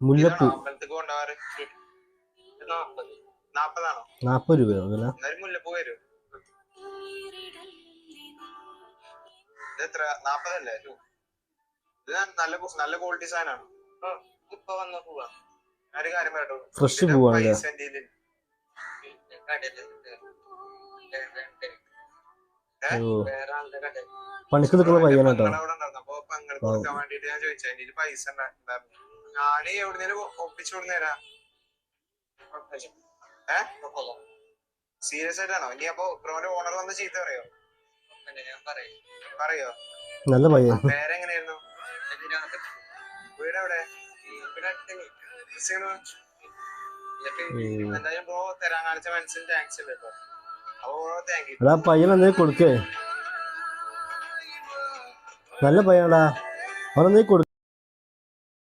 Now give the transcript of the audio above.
മുല്ലപ്പൂ അമ്പലത്തേക്ക് കൊണ്ടുപോകാറ് 40. 40 രൂപയോ വില? എന്നാലും മുല്ലപ്പൂ വരും. ഇത് എത്ര? 40 അല്ലേ? ഇത് നല്ല ക്വാളിറ്റി സാധനമാണ്. ഇപ്പൊ വന്ന പൂവാ. ഒരു കാര്യം പറയട്ടോ, ഫ്രഷ് പൂവാണല്ലേ? പണിക്ക് നിൽക്കുന്ന പയ്യനാട്ടോ. അപ്പൊ പങ്ങൾ കൊടുക്കാൻ വേണ്ടിട്ട് ഞാൻ ചോദിച്ചു, എന്റെ പൈസ ഉണ്ടായിരുന്നു. ഞാന് എവിടുന്നേലും ഒപ്പിച്ചു കൊടുന്നേരാ. സീരിയസ് ആയിട്ടാണോ? ഇനി അപ്പൊ ബ്രോന്റെ ഓണർ വന്ന് ചീത്ത പറയോ? പറയോ? നല്ല പയ്യൻ. പേരെങ്ങനെയായിരുന്നു? വീട് എവിടെ? എന്തായാലും ബ്രോ തരാൻ കാണിച്ച മനസ്സിന് താങ്ക്സ് ഉണ്ട് കേട്ടോ. അപ്പൊ ബ്രോ താങ്ക് യു. എടാ പയ്യൻ എന്തേ കൊടുക്കേ? നല്ല പയ്യനടാ, അവനെന്തേ കൊടുക്ക.